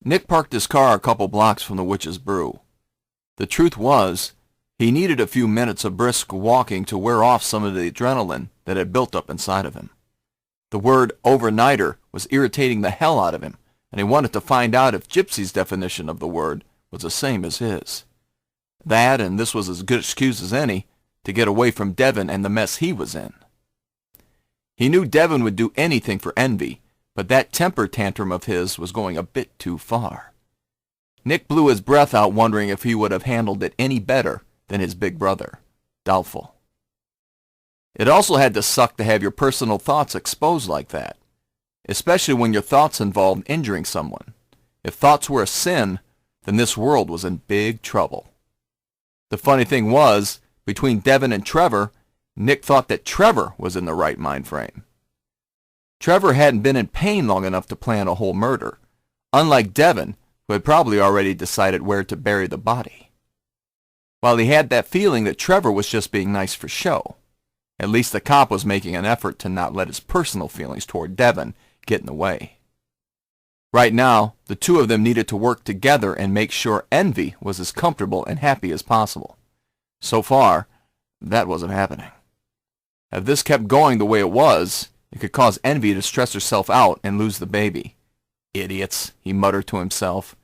Nick parked his car a couple blocks from the Witch's Brew. The truth was, he needed a few minutes of brisk walking to wear off some of the adrenaline that had built up inside of him. The word overnighter was irritating the hell out of him, and he wanted to find out if Gypsy's definition of the word was the same as his. That, and this was as good excuse as any, to get away from Devon and the mess he was in. He knew Devon would do anything for Envy, but that temper tantrum of his was going a bit too far. Nick blew his breath out, wondering if he would have handled it any better than his big brother. Doubtful. It also had to suck to have your personal thoughts exposed like that, especially when your thoughts involved injuring someone. If thoughts were a sin, then this world was in big trouble. The funny thing was, between Devon and Trevor, Nick thought that Trevor was in the right mind frame. Trevor hadn't been in pain long enough to plan a whole murder, unlike Devon, who had probably already decided where to bury the body. While he had that feeling that Trevor was just being nice for show, at least the cop was making an effort to not let his personal feelings toward Devon get in the way. Right now, the two of them needed to work together and make sure Envy was as comfortable and happy as possible. So far, that wasn't happening. If this kept going the way it was, it could cause Envy to stress herself out and lose the baby. Idiots, he muttered to himself.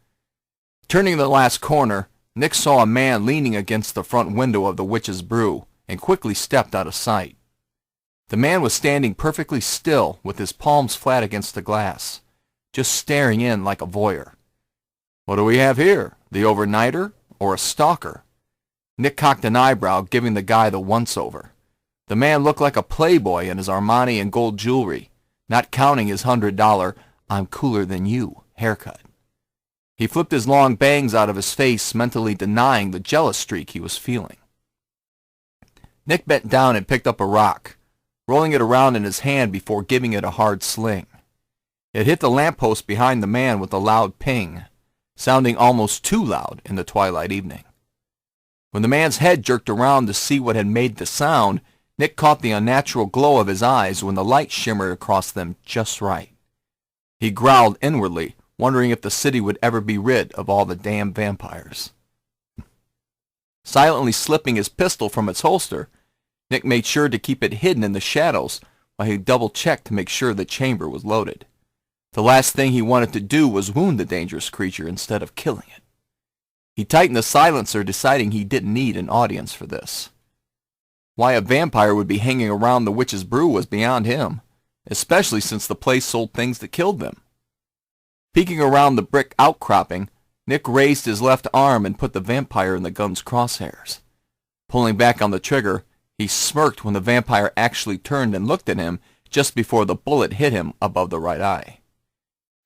Turning the last corner, Nick saw a man leaning against the front window of the Witch's Brew and quickly stepped out of sight. The man was standing perfectly still with his palms flat against the glass, just staring in like a voyeur. What do we have here? The overnighter or a stalker? Nick cocked an eyebrow, giving the guy the once-over. The man looked like a playboy in his Armani and gold jewelry, not counting his $100 "I'm cooler than you" haircut. He flipped his long bangs out of his face, mentally denying the jealous streak he was feeling. Nick bent down and picked up a rock, rolling it around in his hand before giving it a hard sling. It hit the lamppost behind the man with a loud ping, sounding almost too loud in the twilight evening. When the man's head jerked around to see what had made the sound, Nick caught the unnatural glow of his eyes when the light shimmered across them just right. He growled inwardly, wondering if the city would ever be rid of all the damn vampires. Silently slipping his pistol from its holster, Nick made sure to keep it hidden in the shadows while he double-checked to make sure the chamber was loaded. The last thing he wanted to do was wound the dangerous creature instead of killing it. He tightened the silencer, deciding he didn't need an audience for this. Why a vampire would be hanging around the Witch's Brew was beyond him, especially since the place sold things that killed them. Peeking around the brick outcropping, Nick raised his left arm and put the vampire in the gun's crosshairs. Pulling back on the trigger, he smirked when the vampire actually turned and looked at him just before the bullet hit him above the right eye.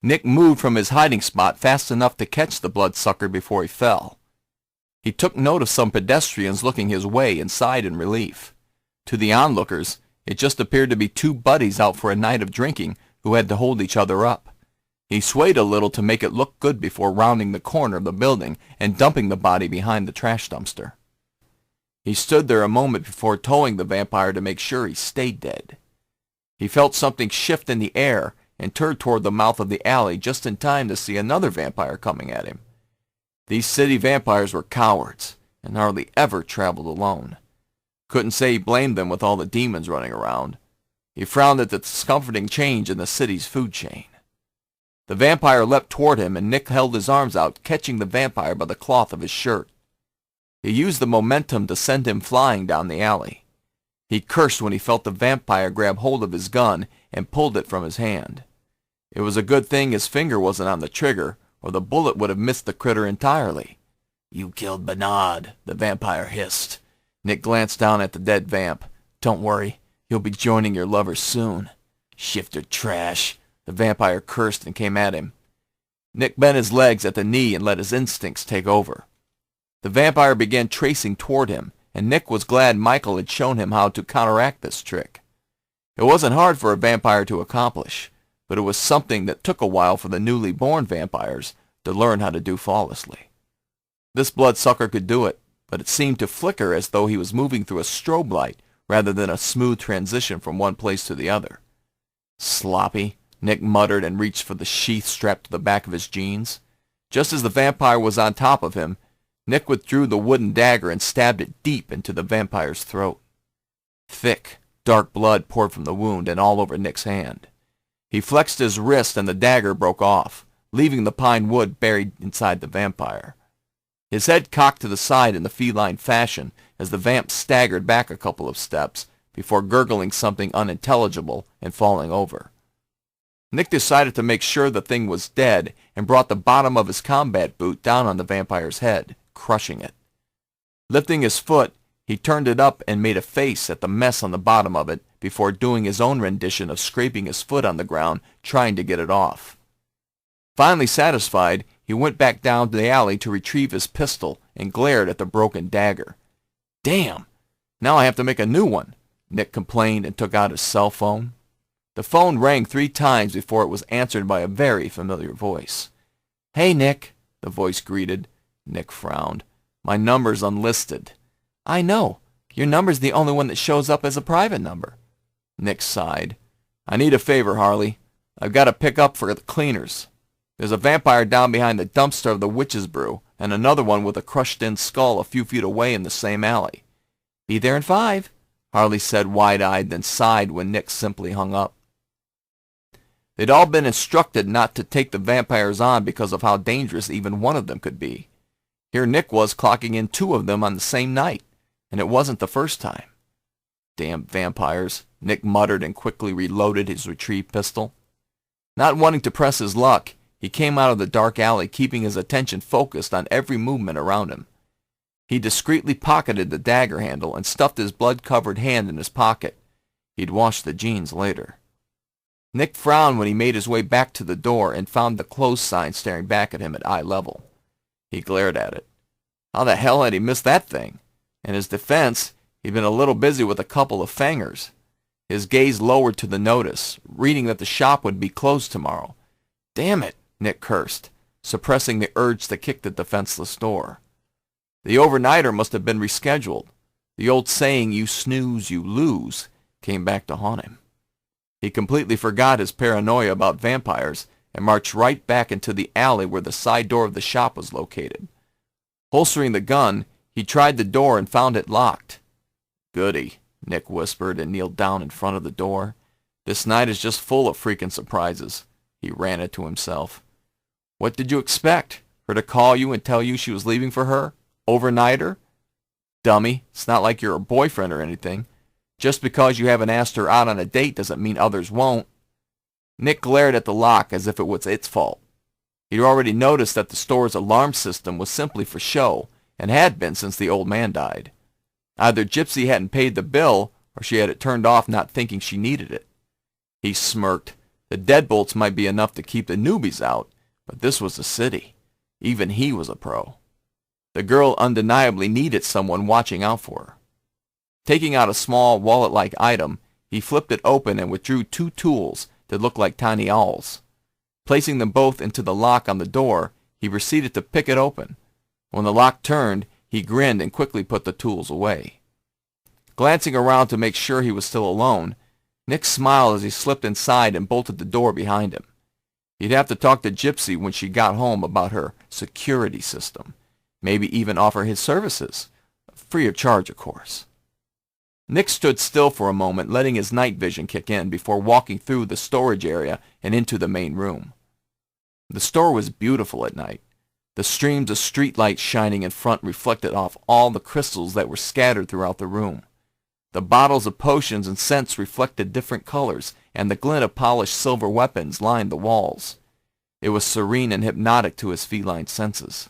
Nick moved from his hiding spot fast enough to catch the bloodsucker before he fell. He took note of some pedestrians looking his way and sighed in relief. To the onlookers, it just appeared to be two buddies out for a night of drinking who had to hold each other up. He swayed a little to make it look good before rounding the corner of the building and dumping the body behind the trash dumpster. He stood there a moment before towing the vampire to make sure he stayed dead. He felt something shift in the air and turned toward the mouth of the alley just in time to see another vampire coming at him. These city vampires were cowards and hardly ever traveled alone. Couldn't say he blamed them with all the demons running around. He frowned at the discomforting change in the city's food chain. The vampire leapt toward him, and Nick held his arms out, catching the vampire by the cloth of his shirt. He used the momentum to send him flying down the alley. He cursed when he felt the vampire grab hold of his gun and pulled it from his hand. It was a good thing his finger wasn't on the trigger, or the bullet would have missed the critter entirely. "You killed Bernard," the vampire hissed. Nick glanced down at the dead vamp. "Don't worry, you'll be joining your lover soon." "Shifter trash," the vampire cursed and came at him. Nick bent his legs at the knee and let his instincts take over. The vampire began tracing toward him, and Nick was glad Michael had shown him how to counteract this trick. It wasn't hard for a vampire to accomplish, but it was something that took a while for the newly born vampires to learn how to do flawlessly. This bloodsucker could do it, but it seemed to flicker as though he was moving through a strobe light rather than a smooth transition from one place to the other. "Sloppy," Nick muttered and reached for the sheath strapped to the back of his jeans. Just as the vampire was on top of him, Nick withdrew the wooden dagger and stabbed it deep into the vampire's throat. Thick, dark blood poured from the wound and all over Nick's hand. He flexed his wrist and the dagger broke off, leaving the pine wood buried inside the vampire. His head cocked to the side in the feline fashion as the vamp staggered back a couple of steps before gurgling something unintelligible and falling over. Nick decided to make sure the thing was dead and brought the bottom of his combat boot down on the vampire's head, crushing it. Lifting his foot, he turned it up and made a face at the mess on the bottom of it before doing his own rendition of scraping his foot on the ground, trying to get it off. Finally satisfied, he went back down the alley to retrieve his pistol and glared at the broken dagger. "Damn! Now I have to make a new one," Nick complained and took out his cell phone. The phone rang 3 times before it was answered by a very familiar voice. "Hey, Nick," the voice greeted. Nick frowned. "My number's unlisted." "I know. Your number's the only one that shows up as a private number." Nick sighed. "I need a favor, Harley. I've got to pick up for the cleaners. There's a vampire down behind the dumpster of the witch's brew, and another one with a crushed-in skull a few feet away in the same alley." "Be there in 5, Harley said wide-eyed, then sighed when Nick simply hung up. They'd all been instructed not to take the vampires on because of how dangerous even one of them could be. Here Nick was clocking in 2 of them on the same night, and it wasn't the first time. "Damn vampires," Nick muttered and quickly reloaded his retrieved pistol. Not wanting to press his luck, he came out of the dark alley, keeping his attention focused on every movement around him. He discreetly pocketed the dagger handle and stuffed his blood-covered hand in his pocket. He'd wash the jeans later. Nick frowned when he made his way back to the door and found the close sign staring back at him at eye level. He glared at it. How the hell had he missed that thing? In his defense, he'd been a little busy with a couple of fangers. His gaze lowered to the notice, reading that the shop would be closed tomorrow. "Damn it," Nick cursed, suppressing the urge to kick the defenseless door. The overnighter must have been rescheduled. The old saying, "you snooze, you lose," came back to haunt him. He completely forgot his paranoia about vampires and marched right back into the alley where the side door of the shop was located. Holstering the gun, he tried the door and found it locked. "Goody," Nick whispered and kneeled down in front of the door. "This night is just full of freaking surprises," he ranted to himself. "What did you expect? Her to call you and tell you she was leaving for her? Overnighter? Dummy, it's not like you're her boyfriend or anything. Just because you haven't asked her out on a date doesn't mean others won't." Nick glared at the lock as if it was its fault. He'd already noticed that the store's alarm system was simply for show, and had been since the old man died. Either Gypsy hadn't paid the bill, or she had it turned off not thinking she needed it. He smirked. The deadbolts might be enough to keep the newbies out, but this was the city. Even he was a pro. The girl undeniably needed someone watching out for her. Taking out a small wallet-like item, he flipped it open and withdrew 2 tools that looked like tiny owls. Placing them both into the lock on the door, he proceeded to pick it open. When the lock turned, he grinned and quickly put the tools away. Glancing around to make sure he was still alone, Nick smiled as he slipped inside and bolted the door behind him. He'd have to talk to Gypsy when she got home about her security system. Maybe even offer his services. Free of charge, of course. Nick stood still for a moment, letting his night vision kick in before walking through the storage area and into the main room. The store was beautiful at night. The streams of streetlight shining in front reflected off all the crystals that were scattered throughout the room. The bottles of potions and scents reflected different colors, and the glint of polished silver weapons lined the walls. It was serene and hypnotic to his feline senses.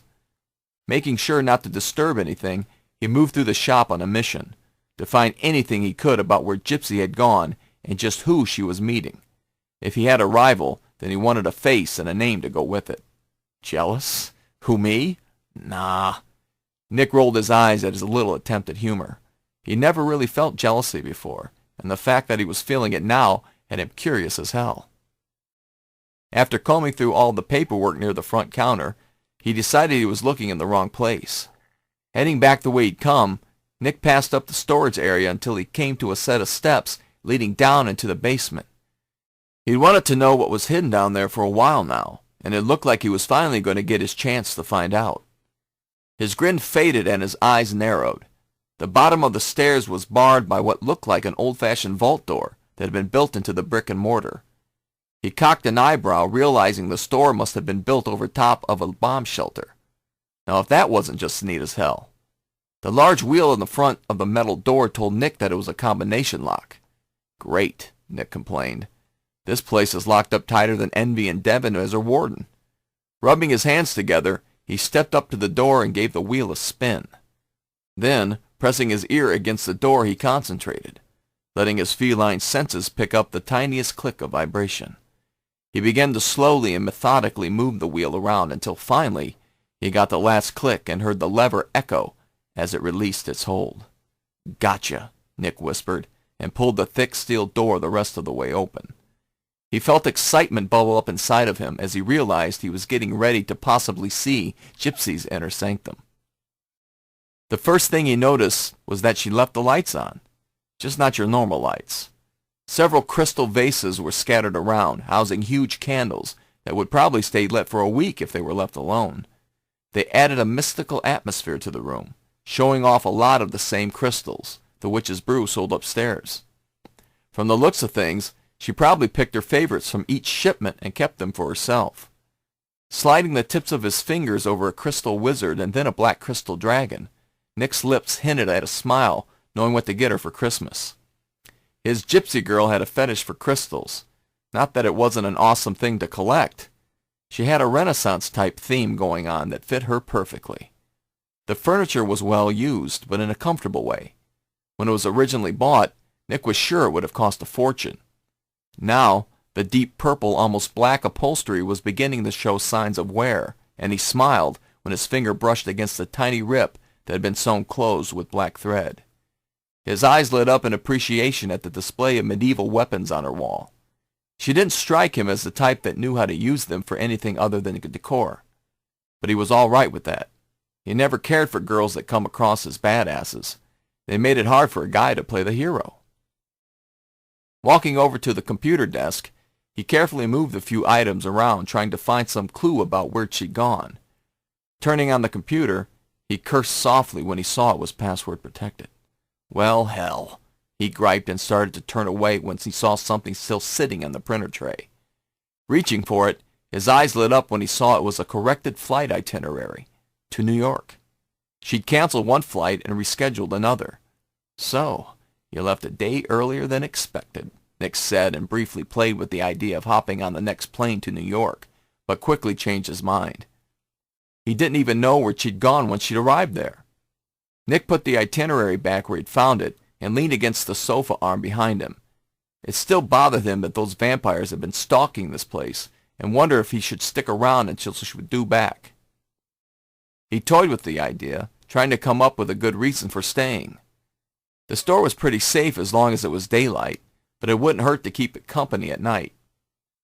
Making sure not to disturb anything, he moved through the shop on a mission, to find anything he could about where Gypsy had gone and just who she was meeting. If he had a rival, then he wanted a face and a name to go with it. Jealous? Who, me? Nah. Nick rolled his eyes at his little attempt at humor. He never really felt jealousy before, and the fact that he was feeling it now had him curious as hell. After combing through all the paperwork near the front counter, he decided he was looking in the wrong place. Heading back the way he'd come, Nick passed up the storage area until he came to a set of steps leading down into the basement. He'd wanted to know what was hidden down there for a while now, and it looked like he was finally going to get his chance to find out. His grin faded and his eyes narrowed. The bottom of the stairs was barred by what looked like an old-fashioned vault door that had been built into the brick and mortar. He cocked an eyebrow, realizing the store must have been built over top of a bomb shelter. Now, if that wasn't just neat as hell. The large wheel in the front of the metal door told Nick that it was a combination lock. Great, Nick complained. This place is locked up tighter than Envy and Devin as her warden. Rubbing his hands together, he stepped up to the door and gave the wheel a spin. Then, pressing his ear against the door, he concentrated, letting his feline senses pick up the tiniest click of vibration. He began to slowly and methodically move the wheel around until finally he got the last click and heard the lever echo as it released its hold. "Gotcha," Nick whispered, and pulled the thick steel door the rest of the way open. He felt excitement bubble up inside of him as he realized he was getting ready to possibly see Gypsy's inner sanctum. The first thing he noticed was that she left the lights on, just not your normal lights. Several crystal vases were scattered around, housing huge candles that would probably stay lit for a week if they were left alone. They added a mystical atmosphere to the room, showing off a lot of the same crystals the witch's brew sold upstairs. From the looks of things, she probably picked her favorites from each shipment and kept them for herself. Sliding the tips of his fingers over a crystal wizard and then a black crystal dragon, Nick's lips hinted at a smile, knowing what to get her for Christmas. His gypsy girl had a fetish for crystals. Not that it wasn't an awesome thing to collect. She had a Renaissance-type theme going on that fit her perfectly. The furniture was well used, but in a comfortable way. When it was originally bought, Nick was sure it would have cost a fortune. Now, the deep purple, almost black upholstery was beginning to show signs of wear, and he smiled when his finger brushed against the tiny rip that had been sewn closed with black thread. His eyes lit up in appreciation at the display of medieval weapons on her wall. She didn't strike him as the type that knew how to use them for anything other than decor. But he was all right with that. He never cared for girls that come across as badasses. They made it hard for a guy to play the hero. Walking over to the computer desk, he carefully moved a few items around, trying to find some clue about where she'd gone. Turning on the computer, he cursed softly when he saw it was password protected. Well, hell, he griped and started to turn away once he saw something still sitting on the printer tray. Reaching for it, his eyes lit up when he saw it was a corrected flight itinerary to New York. She'd canceled one flight and rescheduled another. "So, you left a day earlier than expected," Nick said, and briefly played with the idea of hopping on the next plane to New York, but quickly changed his mind. He didn't even know where she'd gone when she'd arrived there. Nick put the itinerary back where he'd found it and leaned against the sofa arm behind him. It still bothered him that those vampires had been stalking this place, and wondered if he should stick around until she would do back. He toyed with the idea, trying to come up with a good reason for staying. The store was pretty safe as long as it was daylight, but it wouldn't hurt to keep it company at night.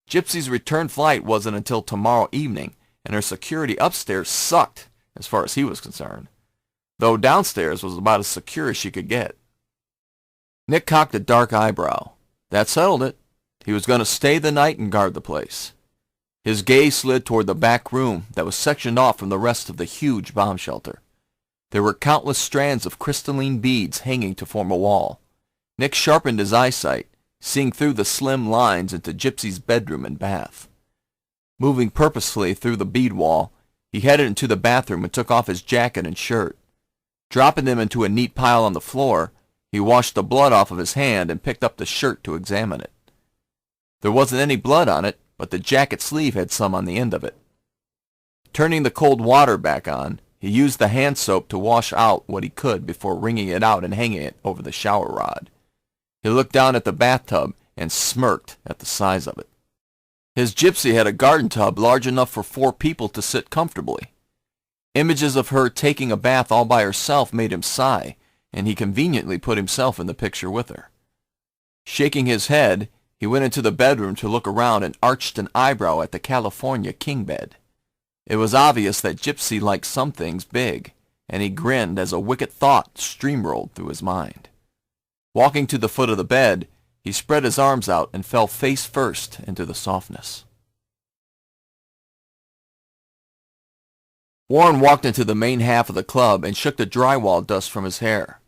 Gypsy's return flight wasn't until tomorrow evening, and her security upstairs sucked, as far as he was concerned, though downstairs was about as secure as she could get. Nick cocked a dark eyebrow. That settled it. He was going to stay the night and guard the place. His gaze slid toward the back room that was sectioned off from the rest of the huge bomb shelter. There were countless strands of crystalline beads hanging to form a wall. Nick sharpened his eyesight, seeing through the slim lines into Gypsy's bedroom and bath. Moving purposefully through the bead wall, he headed into the bathroom and took off his jacket and shirt. Dropping them into a neat pile on the floor, he washed the blood off of his hand and picked up the shirt to examine it. There wasn't any blood on it, but the jacket sleeve had some on the end of it. Turning the cold water back on, he used the hand soap to wash out what he could before wringing it out and hanging it over the shower rod. He looked down at the bathtub and smirked at the size of it. His gypsy had a garden tub large enough for 4 people to sit comfortably. Images of her taking a bath all by herself made him sigh, and he conveniently put himself in the picture with her. Shaking his head, he went into the bedroom to look around and arched an eyebrow at the California king bed. It was obvious that Gypsy liked some things big, and he grinned as a wicked thought streamrolled through his mind. Walking to the foot of the bed, he spread his arms out and fell face first into the softness. Warren walked into the main half of the club and shook the drywall dust from his hair.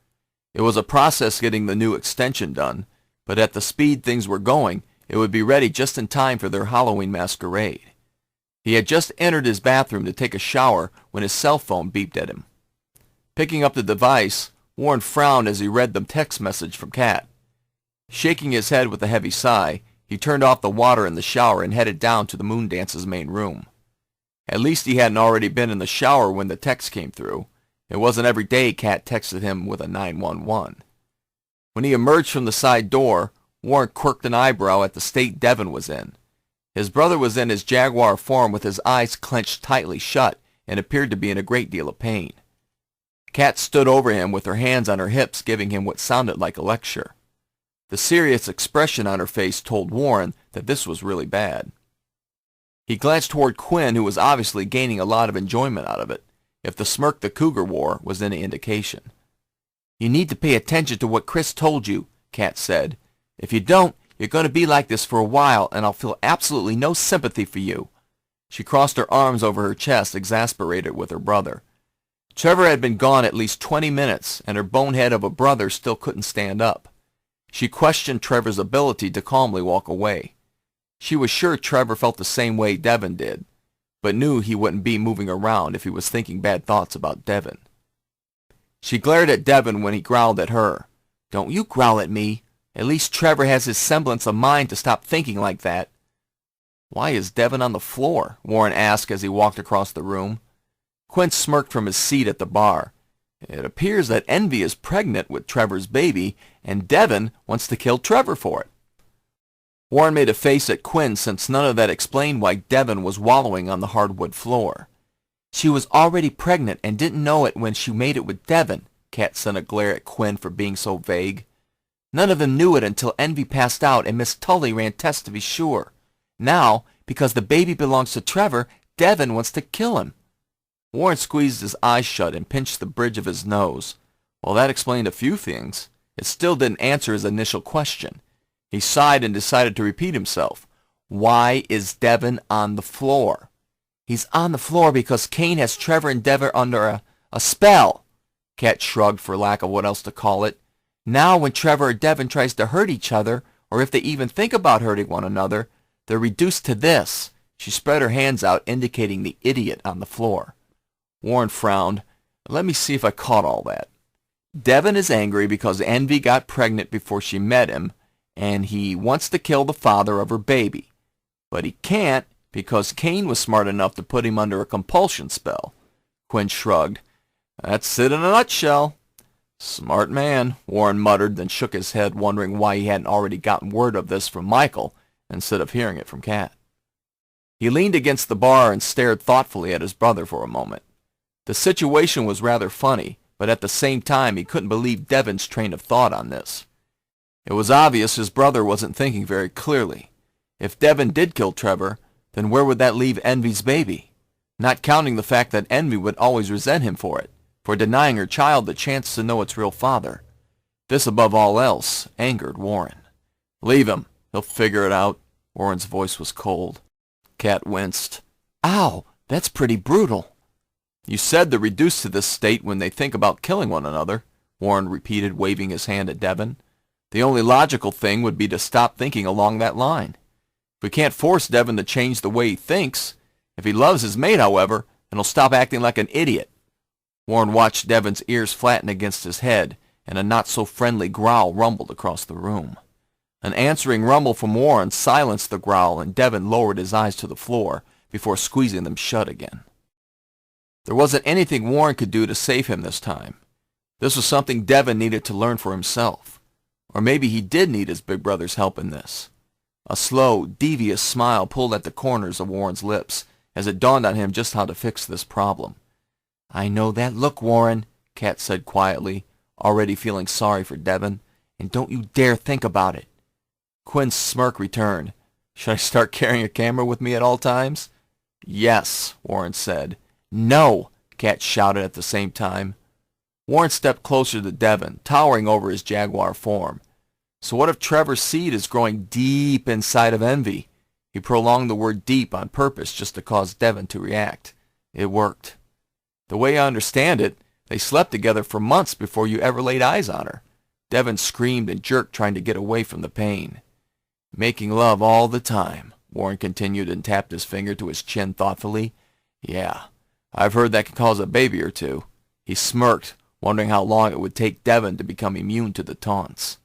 It was a process getting the new extension done, but at the speed things were going, it would be ready just in time for their Halloween masquerade. He had just entered his bathroom to take a shower when his cell phone beeped at him. Picking up the device, Warren frowned as he read the text message from Kat. Shaking his head with a heavy sigh, he turned off the water in the shower and headed down to the Moondance's main room. At least he hadn't already been in the shower when the text came through. It wasn't every day Kat texted him with a 911. When he emerged from the side door, Warren quirked an eyebrow at the state Devon was in. His brother was in his jaguar form with his eyes clenched tightly shut and appeared to be in a great deal of pain. Kat stood over him with her hands on her hips, giving him what sounded like a lecture. The serious expression on her face told Warren that this was really bad. He glanced toward Quinn, who was obviously gaining a lot of enjoyment out of it, if the smirk the cougar wore was any indication. "You need to pay attention to what Chris told you," Kat said. "If you don't, you're going to be like this for a while, and I'll feel absolutely no sympathy for you." She crossed her arms over her chest, exasperated with her brother. Trevor had been gone at least 20 minutes, and her bonehead of a brother still couldn't stand up. She questioned Trevor's ability to calmly walk away. She was sure Trevor felt the same way Devon did, but knew he wouldn't be moving around if he was thinking bad thoughts about Devon. She glared at Devon when he growled at her. "Don't you growl at me. At least Trevor has his semblance of mind to stop thinking like that." "Why is Devon on the floor?" Warren asked as he walked across the room. Quinn smirked from his seat at the bar. "It appears that Envy is pregnant with Trevor's baby, and Devon wants to kill Trevor for it." Warren made a face at Quinn, since none of that explained why Devon was wallowing on the hardwood floor. "She was already pregnant and didn't know it when she made it with Devon," Kat sent a glare at Quinn for being so vague. "None of them knew it until Envy passed out and Miss Tully ran tests to be sure. Now, because the baby belongs to Trevor, Devon wants to kill him." Warren squeezed his eyes shut and pinched the bridge of his nose. Well, that explained a few things. It still didn't answer his initial question. He sighed and decided to repeat himself. "Why is Devon on the floor?" "He's on the floor because Kane has Trevor and Devon under a spell." Kat shrugged for lack of what else to call it. "Now when Trevor or Devon tries to hurt each other, or if they even think about hurting one another, they're reduced to this." She spread her hands out, indicating the idiot on the floor. Warren frowned. "Let me see if I caught all that. Devon is angry because Envy got pregnant before she met him, and he wants to kill the father of her baby. But he can't because Kane was smart enough to put him under a compulsion spell." Quinn shrugged. "That's it in a nutshell." "Smart man," Warren muttered, then shook his head, wondering why he hadn't already gotten word of this from Michael instead of hearing it from Kat. He leaned against the bar and stared thoughtfully at his brother for a moment. The situation was rather funny, but at the same time he couldn't believe Devon's train of thought on this. It was obvious his brother wasn't thinking very clearly. If Devon did kill Trevor, then where would that leave Envy's baby? Not counting the fact that Envy would always resent him for denying her child the chance to know its real father. This, above all else, angered Warren. "Leave him. He'll figure it out." Warren's voice was cold. Kat winced. "Ow, that's pretty brutal." "You said they're reduced to this state when they think about killing one another," Warren repeated, waving his hand at Devon. "The only logical thing would be to stop thinking along that line. If we can't force Devon to change the way he thinks, if he loves his mate, however, then he'll stop acting like an idiot." Warren watched Devon's ears flatten against his head, and a not-so-friendly growl rumbled across the room. An answering rumble from Warren silenced the growl, and Devon lowered his eyes to the floor before squeezing them shut again. There wasn't anything Warren could do to save him this time. This was something Devon needed to learn for himself. Or maybe he did need his big brother's help in this. A slow, devious smile pulled at the corners of Warren's lips as it dawned on him just how to fix this problem. "I know that look, Warren," Kat said quietly, already feeling sorry for Devon, "and don't you dare think about it." Quinn's smirk returned. "Should I start carrying a camera with me at all times?" "Yes," Warren said. "No!" Kat shouted at the same time. Warren stepped closer to Devon, towering over his jaguar form. So what if Trevor's seed is growing deep inside of Envy? He prolonged the word deep on purpose just to cause Devon to react. It worked. The way I understand it, they slept together for months before you ever laid eyes on her. Devon screamed and jerked, trying to get away from the pain. Making love all the time, Warren continued and tapped his finger to his chin thoughtfully. Yeah, I've heard that can cause a baby or two. He smirked, wondering how long it would take Devon to become immune to the taunts.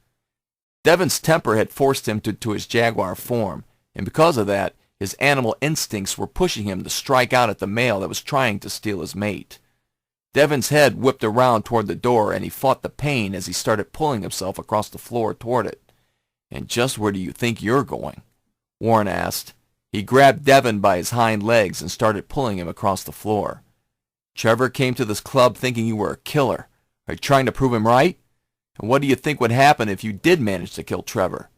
Devon's temper had forced him to his jaguar form, and because of that, his animal instincts were pushing him to strike out at the male that was trying to steal his mate. Devon's head whipped around toward the door, and he fought the pain as he started pulling himself across the floor toward it. And just where do you think you're going? Warren asked. He grabbed Devon by his hind legs and started pulling him across the floor. Trevor came to this club thinking you were a killer. Are you trying to prove him right? And what do you think would happen if you did manage to kill Trevor?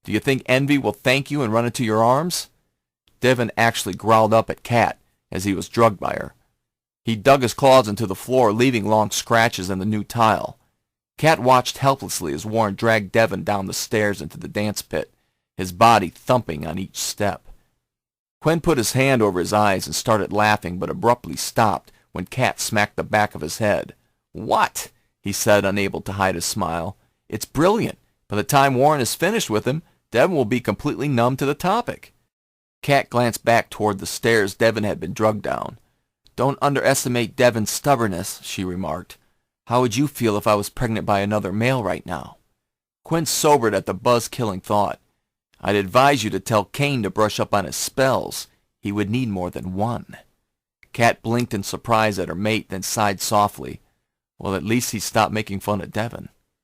Do you think Envy will thank you and run into your arms? Devon actually growled up at Cat as he was drugged by her. He dug his claws into the floor, leaving long scratches in the new tile. Cat watched helplessly as Warren dragged Devon down the stairs into the dance pit, his body thumping on each step. Quinn put his hand over his eyes and started laughing, but abruptly stopped when Cat smacked the back of his head. "What?" he said, unable to hide his smile. "It's brilliant. By the time Warren is finished with him, Devon will be completely numb to the topic." Cat glanced back toward the stairs Devon had been drugged down. "Don't underestimate Devon's stubbornness," she remarked. "How would you feel if I was pregnant by another male right now?" Quinn sobered at the buzz-killing thought. "I'd advise you to tell Kane to brush up on his spells. He would need more than one." Cat blinked in surprise at her mate, then sighed softly. Well, at least he stopped making fun of Devon.